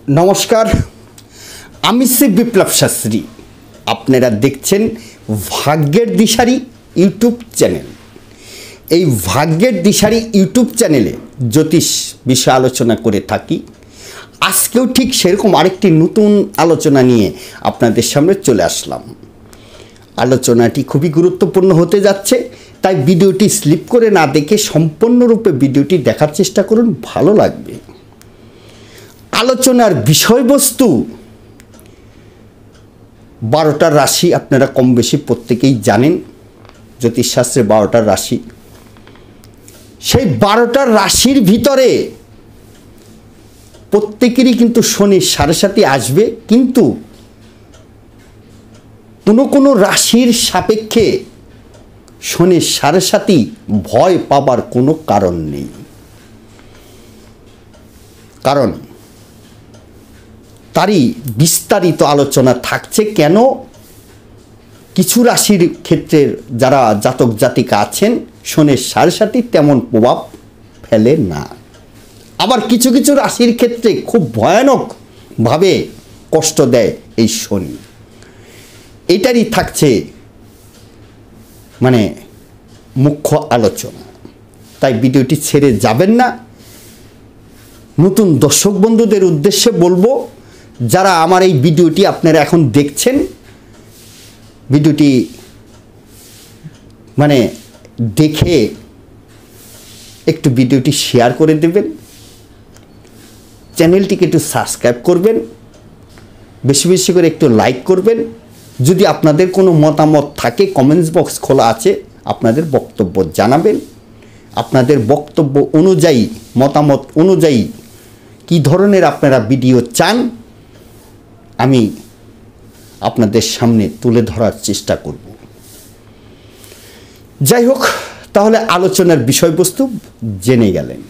নমস্কার, আমি শ্রী বিপ্লব শাস্ত্রী। আপনারা দেখছেন ভাগ্যের দিশারি ইউটিউব চ্যানেল। এই ভাগ্যের দিশারি ইউটিউব চ্যানেলে জ্যোতিষ বিষয়ে আলোচনা করে থাকি। আজকেও ঠিক সেরকম আরেকটি নতুন আলোচনা নিয়ে আপনাদের সামনে চলে আসলাম। আলোচনাটি খুবই গুরুত্বপূর্ণ হতে যাচ্ছে, তাই ভিডিওটি স্লিপ করে না দেখে সম্পূর্ণরূপে ভিডিওটি দেখার চেষ্টা করুন, ভালো লাগবে। আলোচনার বিষয়বস্তু 12টা রাশি। আপনারা কম বেশি প্রত্যেকেই জানেন জ্যোতিষশাস্ত্রে 12টা রাশি। সেই 12টা রাশির ভিতরে প্রত্যেকেরই কিন্তু শনির সাড়ে সাথে আসবে, কিন্তু কোনো রাশির সাপেক্ষে শনির সাড়ে সাথে ভয় পাবার কোনো কারণ নেই। কারণ তারই বিস্তারিত আলোচনা থাকছে। কেন কিছু রাশির ক্ষেত্রে যারা জাতক জাতিকা আছেন শনির সাড়ে সাথে তেমন প্রভাব ফেলে না, আবার কিছু কিছু রাশির ক্ষেত্রে খুব ভয়ানকভাবে কষ্ট দেয় এই শনি। এটারই থাকছে মুখ্য আলোচনা। তাই ভিডিওটি ছেড়ে যাবেন না। নতুন দর্শক বন্ধুদের উদ্দেশ্যে বলবো, যারা আমার এই ভিডিওটি আপনারা এখন দেখছেন, ভিডিওটি দেখে একটু ভিডিওটি শেয়ার করে দেবেন, চ্যানেলটিকে একটু সাবস্ক্রাইব করবেন, বেশি বেশি করে একটু লাইক করবেন। যদি আপনাদের কোনো মতামত থাকে কমেন্টস বক্স খোলা আছে, আপনাদের বক্তব্য জানাবেন। আপনাদের বক্তব্য অনুযায়ী, মতামত অনুযায়ী কী ধরনের আপনারা ভিডিও চান আমি আপনাদের সামনে তুলে ধরার চেষ্টা করব। যাই হোক, তাহলে আলোচনার বিষয়বস্তু জেনে গেলেন।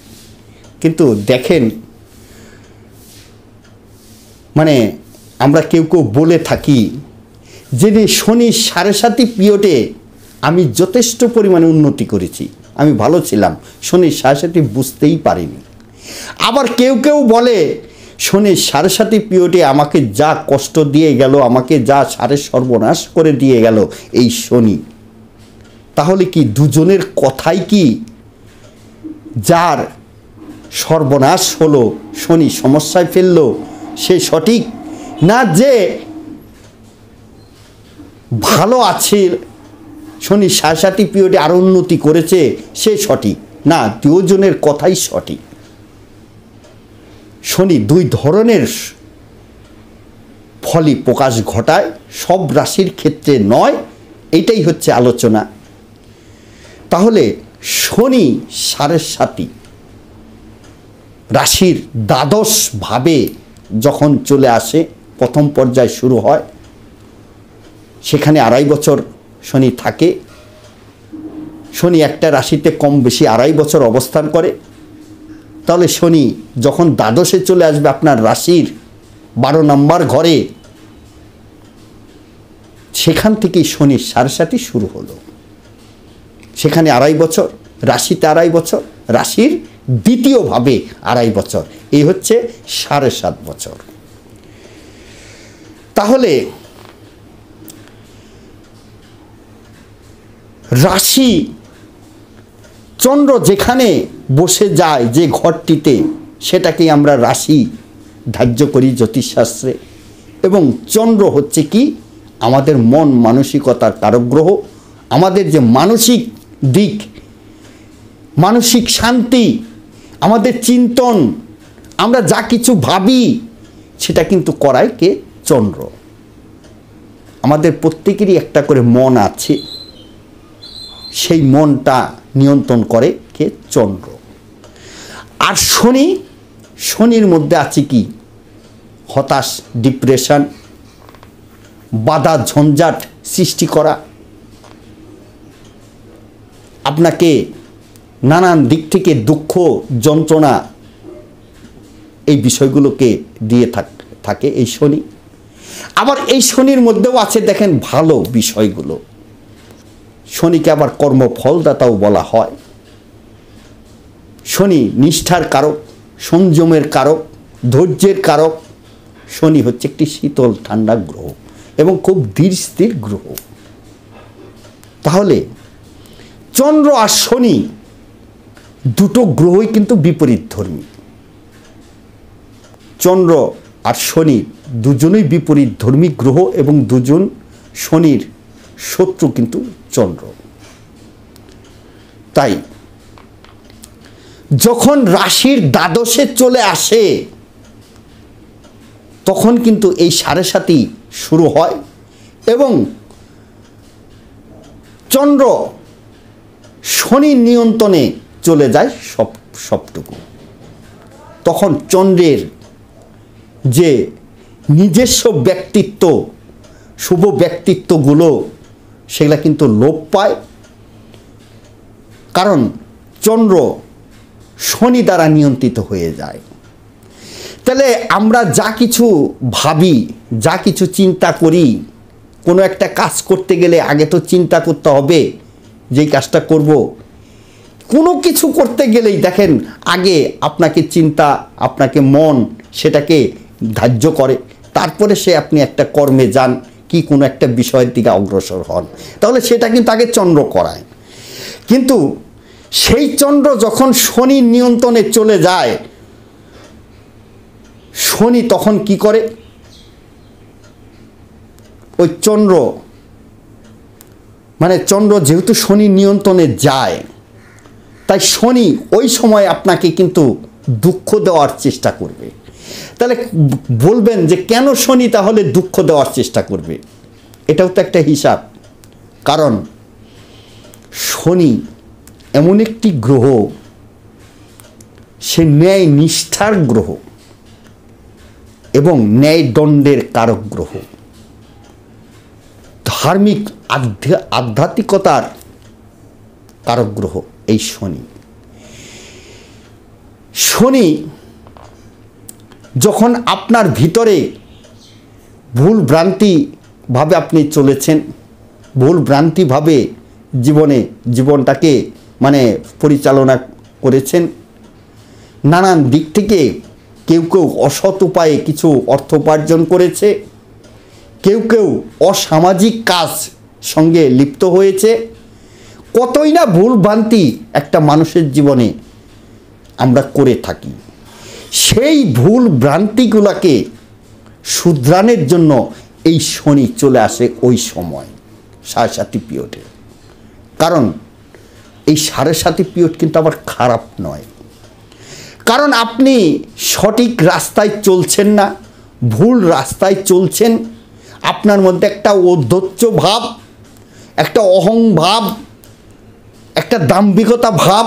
কিন্তু দেখেন, আমরা কেউ কেউ বলে থাকি যে শনি সাড়ে সাতি পিরিয়ডে আমি যথেষ্ট পরিমাণে উন্নতি করেছি, আমি ভালো ছিলাম, শনি সাড়ে সাতি বুঝতেই পারিনি। আবার কেউ কেউ বলে শনি সাড়ে সাতি পিরিয়ডে আমাকে যা কষ্ট দিয়ে গেল, আমাকে যা সাড়ে সর্বনাশ করে দিয়ে গেল এই শনি। তাহলে কি দুজনের কথাই কি যার সর্বনাশ হলো, শনি সমস্যায় ফেললো, সে সঠিক? না যে ভালো আছে, শনি সাড়ে সাতি পিরিয়ডে আরও উন্নতি করেছে, সে সঠিক? না, দুজনের কথাই সঠিক। শনি দুই ধরনের ফলই প্রকাশ ঘটায়, সব রাশির ক্ষেত্রে নয়। এটাই হচ্ছে আলোচনা। তাহলে শনি সাড়ে সাতি রাশির দ্বাদশ ভাবে যখন চলে আসে, প্রথম পর্যায় শুরু হয়, সেখানে 2.5 বছর শনি থাকে। শনি একটা রাশিতে কম বেশি 2.5 বছর অবস্থান করে। তাহলে শনি যখন দ্বাদশে চলে আসবে আপনার রাশির 12 নম্বর ঘরে, সেখান থেকেই শনির সাড়ে সাতি শুরু হলো। সেখানে 2.5 বছর, রাশিতে 2.5 বছর, রাশির দ্বিতীয় ভাবে 2.5 বছর, এই হচ্ছে 7.5 বছর। তাহলে রাশি চন্দ্র যেখানে বসে যায়, যে ঘরটিতে, সেটাকেই আমরা রাশি ধার্য করি জ্যোতিষশাস্ত্রে। এবং চন্দ্র হচ্ছে কি আমাদের মন মানসিকতার কারক গ্রহ। আমাদের যে মানসিক দিক, মানসিক শান্তি, আমাদের চিন্তন, আমরা যা কিছু ভাবি, সেটা কিন্তু করায় কে? চন্দ্র। আমাদের প্রত্যেকেরই একটা করে মন আছে, সেই মনটা নিয়ন্ত্রণ করে কে? চন্দ্র। আর শনির মধ্যে আছে কি? হতাশ, ডিপ্রেশন, বাধা ঝঞ্ঝাট সৃষ্টি করা, আপনাকে নানান দিক থেকে দুঃখ যন্ত্রণা, এই বিষয়গুলোকে দিয়ে থাকে এই শনি। আবার এই শনির মধ্যেও আছে দেখেন ভালো বিষয়গুলো। শনিকে আবার কর্মফলদাতাও বলা হয়। শনি নিষ্ঠার কারক, সংযমের কারক, ধৈর্যের কারক, শনি হচ্ছে একটি শীতল ঠান্ডা গ্রহ এবং খুব ধীর স্থির গ্রহ। তাহলে চন্দ্র আর শনি দুটো গ্রহই কিন্তু বিপরীতধর্মী। চন্দ্র আর শনি দুজনেই বিপরীতধর্মী গ্রহ এবং দুজন শনির শত্রু কিন্তু চন্দ্র। তাই যখন রাশির দ্বাদশে চলে আসে তখন কিন্তু এই সাড়ে সাতি শুরু হয় এবং চন্দ্র শনির নিয়ন্ত্রণে চলে যায় সবটুকু। তখন চন্দ্রের যে নিজস্ব ব্যক্তিত্ব, শুভ ব্যক্তিত্বগুলো সেগুলা কিন্তু লোপ পায়, কারণ চন্দ্র শনি দ্বারা নিয়ন্ত্রিত হয়ে যায়। তাহলে আমরা যা কিছু ভাবি, যা কিছু চিন্তা করি, কোনো একটা কাজ করতে গেলে আগে তো চিন্তা করতে হবে যেই কাজটা করব। কোনো কিছু করতে গেলেই দেখেন আগে আপনাকে চিন্তা, আপনাকে মন সেটাকে ধার্য করে, তারপরে সে আপনি একটা কর্মে যান কি কোনো একটা বিষয়ের দিকে অগ্রসর হন। তাহলে সেটা কিন্তু আগে চন্দ্র করায়। কিন্তু সেই চন্দ্র যখন শনির নিয়ন্ত্রণে চলে যায়, শনি তখন কি করে, ওই চন্দ্র মানে চন্দ্র যেহেতু শনির নিয়ন্ত্রণে যায়, তাই শনি ওই সময় আপনাকে কিন্তু দুঃখ দেওয়ার চেষ্টা করবে। তাহলে বলবেন যে কেন শনি তাহলে দুঃখ দেওয়ার চেষ্টা করবে? এটাও তো একটা হিসাব। কারণ শনি এমন একটি গ্রহ, সে ন্যায় নিষ্ঠার গ্রহ এবং ন্যায় দণ্ডের কারক গ্রহ, ধার্মিক আধ্যাত্মিকতার কারক গ্রহ এই শনি। শনি যখন আপনার ভিতরে ভুল ভ্রান্তিভাবে আপনি চলেছেন, ভুল ভ্রান্তিভাবে জীবনটাকে মানে পরিচালনা করেছেন, নানান দিক থেকে কেউ কেউ অসৎ উপায়ে কিছু অর্থ উপার্জন করেছে, কেউ কেউ অসামাজিক কাজ সঙ্গে লিপ্ত হয়েছে, কতই না ভুল ভ্রান্তি একটা মানুষের জীবনে আমরা করে থাকি। সেই ভুল ভ্রান্তিগুলোকে শুধরানোর জন্য এই শনি চলে আসে ওই সময় সাড়ে সাতি পিরিয়ডে। কারণ এই সাড়ে সাতি পিরিয়ড কিন্তু আবার খারাপ নয়, কারণ আপনি সঠিক রাস্তায় চলছেন না, ভুল রাস্তায় চলছেন। আপনার মধ্যে একটা ঔদ্ধত্য ভাব, একটা অহংভাব, একটা দাম্ভিকতা ভাব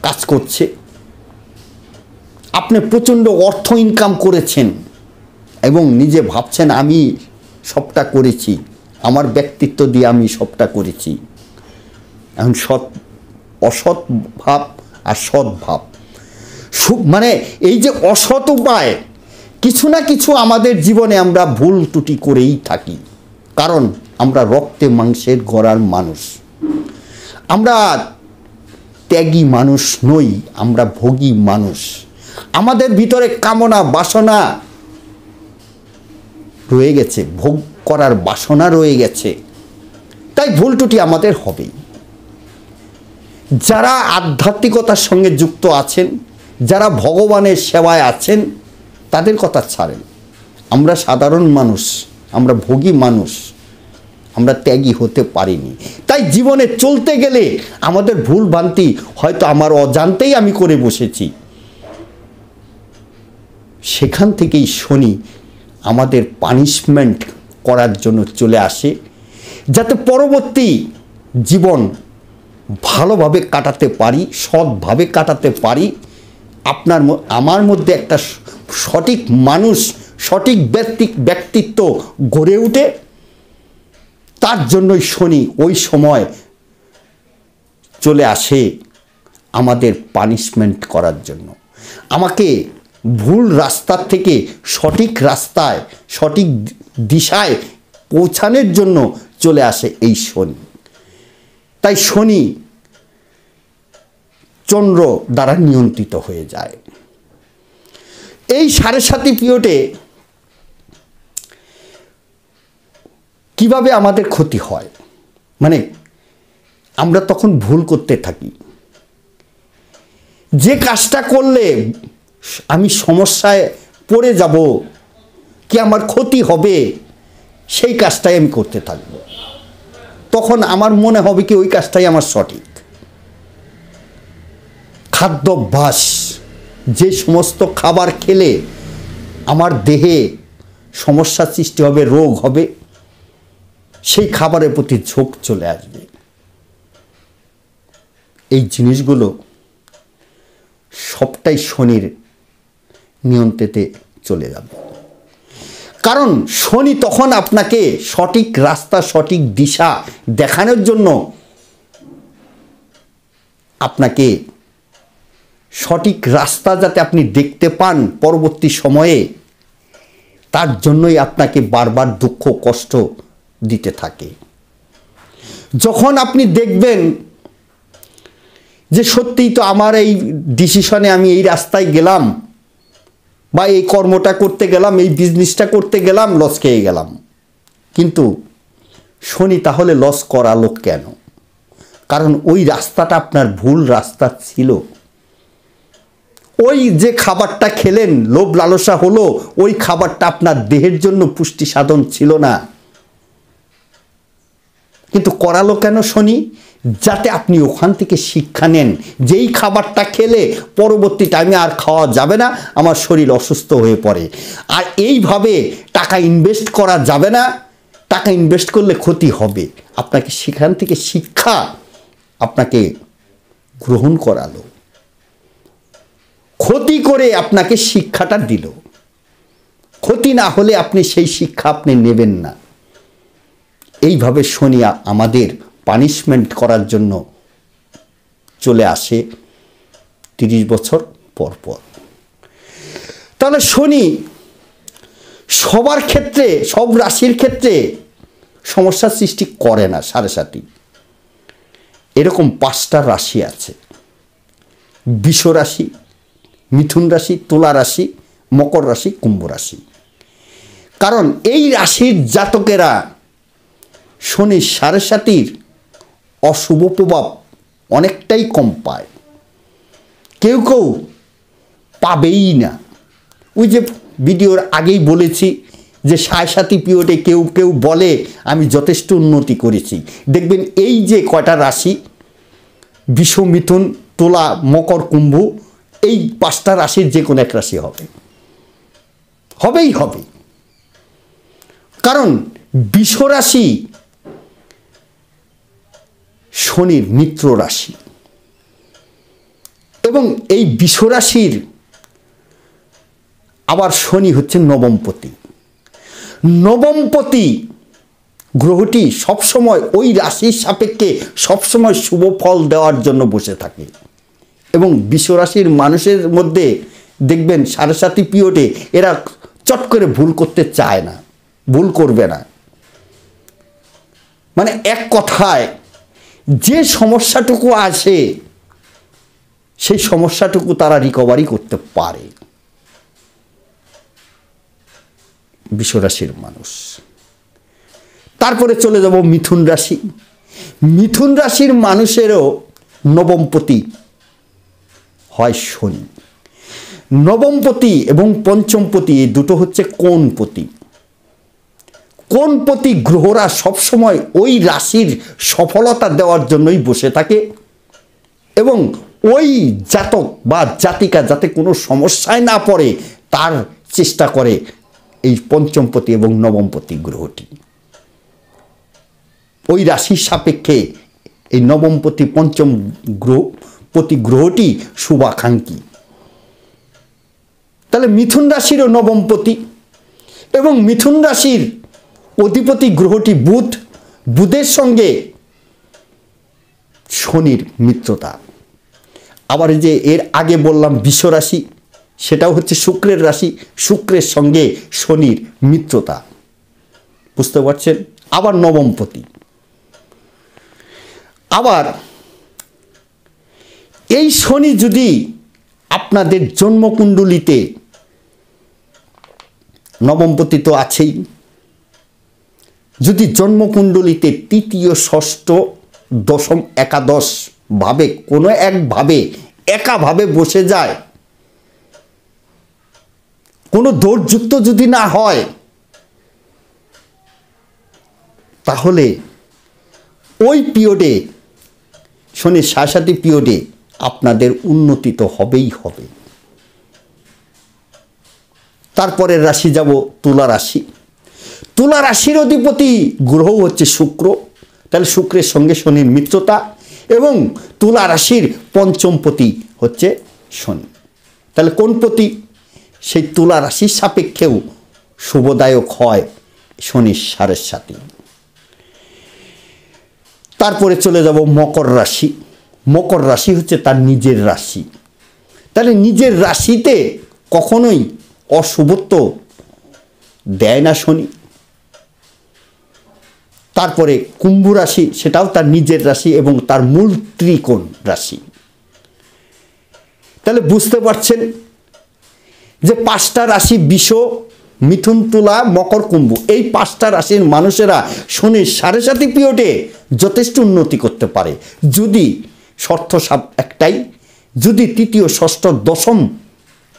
কাজ করছে। আপনি প্রচণ্ড অর্থ ইনকাম করেছেন এবং নিজে ভাবছেন আমি সবটা করেছি, আমার ব্যক্তিত্ব দিয়ে আমি সবটা করেছি। এখন অসৎ ভাব আর সৎ ভাব, মানে এই যে অসৎ উপায়, কিছু না কিছু আমাদের জীবনে আমরা ভুল ত্রুটি করেই থাকি, কারণ আমরা রক্তে মাংসের গড়ার মানুষ। আমরা ত্যাগী মানুষ নই, আমরা ভোগী মানুষ। আমাদের ভিতরে কামনা বাসনা রয়ে গেছে, ভোগ করার বাসনা রয়ে গেছে, তাই ভুল ত্রুটি আমাদের হবেই। যারা আধ্যাত্মিকতার সঙ্গে যুক্ত আছেন, যারা ভগবানের সেবায় আছেন, তাদের কথা ছাড়েন। আমরা সাধারণ মানুষ, আমরা ভোগী মানুষ, আমরা ত্যাগী হতে পারিনি। তাই জীবনে চলতে গেলে আমাদের ভুল ভ্রান্তি হয়তো আমার অজান্তেই আমি করে বসেছি। সেখান থেকেই শনি আমাদের পানিশমেন্ট করার জন্য চলে আসে, যাতে পরবর্তী জীবন ভালোভাবে কাটাতে পারি, সৎভাবে কাটাতে পারি। আমার মধ্যে একটা সঠিক মানুষ, সঠিক ব্যক্তিত্ব গড়ে ওঠে। তার জন্যই শনি ওই সময় চলে আসে আমাদের পানিশমেন্ট করার জন্য, আমাকে ভুল রাস্তার থেকে সঠিক রাস্তায়, সঠিক দিশায় পৌঁছানোর জন্য চলে আসে এই শনি। তাই শনি চন্দ্র দ্বারা নিয়ন্ত্রিত হয়ে যায়। এই সাড়ে সাতি পিরিয়ডে কিভাবে আমাদের ক্ষতি হয়, মানে আমরা তখন ভুল করতে থাকি। যে কাজটা করলে আমি সমস্যায় পড়ে যাব, কি আমার ক্ষতি হবে, সেই কাজটাই আমি করতে থাকব। তখন আমার মনে হবে কি ওই কাজটাই আমার সঠিক। খাদ্যাভ্যাস, যে সমস্ত খাবার খেলে আমার দেহে সমস্যা সৃষ্টি হবে, রোগ হবে, সেই খাবারের প্রতি ঝোঁক চলে আসবে। এই জিনিসগুলো সবটাই শনির নিয়ন্ত্রণে চলে যাবে। কারণ শনি তখন আপনাকে সঠিক রাস্তা, সঠিক দিশা দেখানোর জন্য আপনাকে সঠিক রাস্তা যাতে আপনি দেখতে পান পরবর্তী সময়ে, তার জন্যই আপনাকে বারবার দুঃখ কষ্ট দিতে থাকে। যখন আপনি দেখবেন যে সত্যিই তো আমার এই ডিসিশনে আমি এই রাস্তায় গেলাম, বা এই কর্মটা করতে গেলাম, এই বিজনেসটা করতে গেলাম, লস খেয়ে গেলাম, কিন্তু শনি তাহলে লস করালো কেন? কারণ ওই রাস্তাটা আপনার ভুল রাস্তা ছিল। ওই যে খাবারটা খেলেন, লোভ লালসা হলো, ওই খাবারটা আপনার দেহের জন্য পুষ্টি সাধন ছিল না। কিন্তু করালো কেন শনি? যাতে আপনি ওখান থেকে শিক্ষা নেন, যেই খাবারটা খেলে পরবর্তী টাইমে আর খাওয়া যাবে না, আমার শরীর অসুস্থ হয়ে পড়ে। আর এইভাবে টাকা ইনভেস্ট করা যাবে না, টাকা ইনভেস্ট করলে ক্ষতি হবে। আপনাকে সেখান থেকে শিক্ষা আপনাকে গ্রহণ করালো, ক্ষতি করে আপনাকে শিক্ষাটা দিল। ক্ষতি না হলে আপনি সেই শিক্ষা আপনি নেবেন না। এইভাবে শনি আমাদের পানিশমেন্ট করার জন্য চলে আসে 30 বছর পর পর। তাহলে শনি সবার ক্ষেত্রে, সব রাশির ক্ষেত্রে সমস্যা সৃষ্টি করে না। 7.5 এরকম 5টা রাশি আছে: বৃষ রাশি, মিথুন রাশি, তুলা রাশি, মকর রাশি, কুম্ভ রাশি। কারণ এই রাশির জাতকেরা শনি 7.5 অশুভ প্রভাব অনেকটাই কম পায়, কেউ কেউ পাবেই না। ওই যে ভিডিওর আগেই বলেছি যে 7.5 পিরিয়ডে কেউ কেউ বলে আমি যথেষ্ট উন্নতি করেছি। দেখবেন এই যে কয়টা রাশি, বৃষ, মিথুন, তুলা, মকর, কুম্ভ, এই 5টা রাশির যে কোনো এক রাশি হবেই হবে। কারণ বৃষ রাশি শনির মিত্র রাশি, এবং এই বৃষ রাশির আবার শনি হচ্ছে নবমপতি। নবমপতি গ্রহটি সবসময় ওই রাশির সাপেক্ষে সবসময় শুভ ফল দেওয়ার জন্য বসে থাকে। এবং বৃষ রাশির মানুষের মধ্যে দেখবেন 7.5 পিরিয়ডে এরা চট করে ভুল করতে চায় না, ভুল করবে না। মানে এক কথায় যে সমস্যাটুকু আসে সেই সমস্যাটুকু তারা রিকভারি করতে পারে বৃষ রাশির মানুষ। তারপরে চলে যাব মিথুন রাশি। মিথুন রাশির মানুষেরও নবমপতি হয় শনি। নবমপতি এবং পঞ্চমপতি এই দুটো হচ্ছে কোণপতি। কোণপতি গ্রহরা সবসময় ওই রাশির সফলতা দেওয়ার জন্যই বসে থাকে, এবং ওই জাতক বা জাতিকা যাতে কোনো সমস্যায় না পড়ে তার চেষ্টা করে এই পঞ্চমপতি এবং নবমপতি গ্রহটি। ওই রাশির সাপেক্ষে এই নবমপতি পঞ্চম প্রতি গ্রহটি শুভাকাঙ্ক্ষী। তাহলে মিথুন রাশিরও নবমপতি, এবং মিথুন রাশির অধিপতি গ্রহটি বুধ। বুধের সঙ্গে শনির মিত্রতা। আবার যে এর আগে বললাম বৃষ রাশি, সেটাও হচ্ছে শুক্রের রাশি, শুক্রের সঙ্গে শনির মিত্রতা। বুঝতে পারছেন? আবার নবমপতি। আবার এই শনি যদি আপনাদের জন্মকুণ্ডলিতে, নবমপতি তো আছেই, যদি জন্মকুণ্ডলিতে তৃতীয়, ষষ্ঠ, দশম, একাদশ ভাবে কোনো একভাবে একাভাবে বসে যায়, কোনো দোষযুক্ত যদি না হয়, তাহলে ওই পিরিয়ডে শনির সাড়ে পিরিয়ডে আপনাদের উন্নতি তো হবেই হবে। তারপরের রাশি যাব তুলা রাশি। তুলা রাশির অধিপতি গ্রহ হচ্ছে শুক্র, তাহলে শুক্রের সঙ্গে শনির মিত্রতা, এবং তুলা রাশির পঞ্চমপতি হচ্ছে শনি। তাহলে কোন পতি? সেই তুলা রাশির সাপেক্ষেও শুভদায়ক হয় শনির সাড়ে। তারপরে চলে যাব মকর রাশি। মকর রাশি হচ্ছে তার নিজের রাশি, তাহলে নিজের রাশিতে কখনোই অশুভত্ব দেয় না শনি। তারপরে কুম্ভ রাশি, সেটাও তার নিজের রাশি এবং তার মূল ত্রিকোণ রাশি। তাহলে বুঝতে পারছেন যে 5টা রাশি বিষ, মিথুন, তুলা, মকর, কুম্ভ, এই 5টা রাশির মানুষেরা শনির সাড়ে পিরিয়ডে যথেষ্ট উন্নতি করতে পারে, যদি শর্ত একটাই, যদি তৃতীয়, ষষ্ঠ, দশম,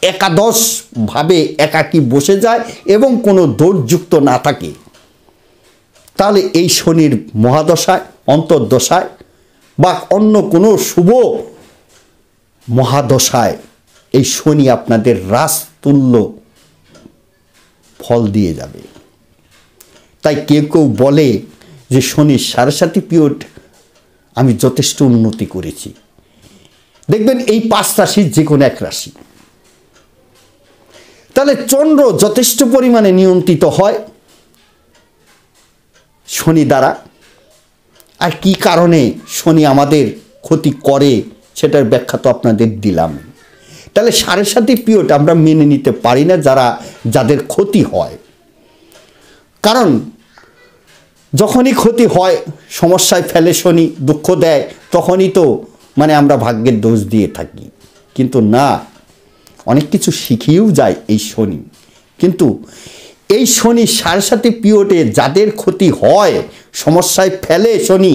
একাদশ ভাবে একাকী বসে যায় এবং কোনো দোষযুক্ত না থাকে, তাহলে এই শনির মহাদশায়, অন্তর্দশায় বা অন্য কোনো শুভ মহাদশায় এই শনি আপনাদের রাজতুল্য ফল দিয়ে যাবে। তাই কেউ কেউ বলে যে শনির সাড়ে পিরিয়ড আমি যথেষ্ট উন্নতি করেছি। দেখবেন এই 5 রাশির যে কোনো এক রাশি। তাহলে চন্দ্র যথেষ্ট পরিমাণে নিয়ন্ত্রিত হয় শনি দ্বারা। আর কি কারণে শনি আমাদের ক্ষতি করে সেটার ব্যাখ্যা তো আপনাদের দিলাম। তাহলে সাড়ে পিরিয়ড আমরা মেনে নিতে পারি না যাদের ক্ষতি হয়, কারণ যখনই ক্ষতি হয়, সমস্যায় ফেলে শনি, দুঃখ দেয়, তখনই তো আমরা ভাগ্যের দোষ দিয়ে থাকি। কিন্তু না, অনেক কিছু শিখিয়েও যায় এই শনি। কিন্তু এই শনি সাড়ে পিরিয়ডে যাদের ক্ষতি হয়, সমস্যায় ফেলে শনি,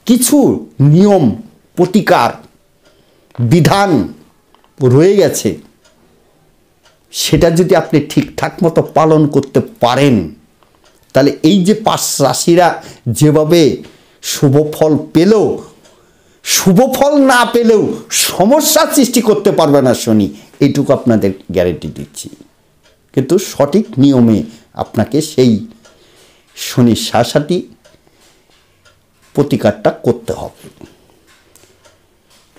কিছু নিয়ম, প্রতিকার, বিধান রয়ে গেছে, সেটা যদি আপনি ঠিকঠাক মতো পালন করতে পারেন, তাহলে এই যে 5 রাশিরা যেভাবে শুভ ফল পেলেও, শুভ ফল না পেলেও সমস্যা সৃষ্টি করতে পারবে না শনি, এইটুকু আপনাদের গ্যারেন্টি দিচ্ছি। কিন্তু সঠিক নিয়মে আপনাকে সেই শনির সাড়ে প্রতিকারটা করতে হবে,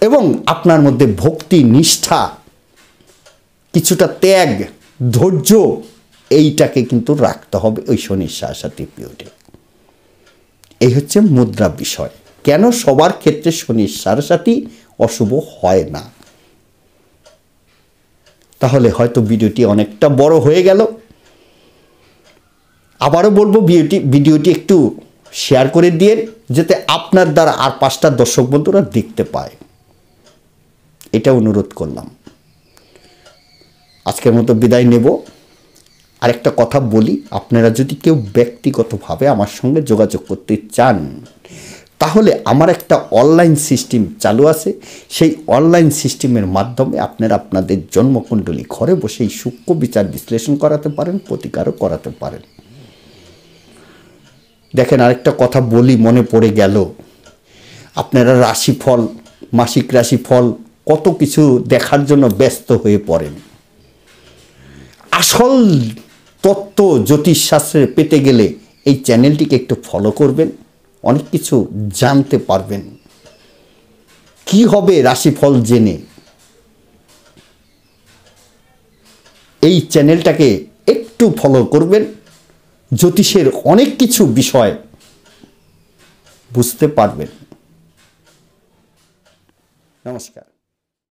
এবং আপনার মধ্যে ভক্তি, নিষ্ঠা, কিছুটা ত্যাগ, ধৈর্য, এইটাকে কিন্তু রাখতে হবে ওই শনির সাড়ে পিরিয়ডে। এই হচ্ছে মুদ্রা বিষয়, কেন সবার ক্ষেত্রে শনির সাড়ে অশুভ হয় না। তাহলে হয়তো ভিডিওটি অনেকটা বড় হয়ে গেল। আবারও বলবো, ভিডিওটি একটু শেয়ার করে দিয়ে, যাতে আপনার দ্বারা আর 5টা দর্শক বন্ধুরা দেখতে পায়, এটা অনুরোধ করলাম। আজকের মতো বিদায় নেব। আরেকটা কথা বলি, আপনারা যদি কেউ ব্যক্তিগতভাবে আমার সঙ্গে যোগাযোগ করতে চান, তাহলে আমার একটা অনলাইন সিস্টেম চালু আছে। সেই অনলাইন সিস্টেমের মাধ্যমে আপনারা আপনাদের জন্মকুণ্ডলী ঘরে বসেই সূক্ষ্ম বিচার বিশ্লেষণ করাতে পারেন, প্রতিকারও করাতে পারেন। দেখেন, আরেকটা কথা বলি, মনে পড়ে গেল, আপনারা রাশিফল, মাসিক রাশিফল, কত কিছু দেখার জন্য ব্যস্ত হয়ে পড়েন। আসল তত্ত্ব জ্যোতিষশাস্ত্রে পেতে গেলে এই চ্যানেলটিকে একটু ফলো করবেন, অনেক কিছু জানতে পারবেন। কি হবে রাশিফল জেনে? এই চ্যানেলটাকে একটু ফলো করবেন, জ্যোতিষের অনেক কিছু বিষয় বুঝতে পারবেন। নমস্কার।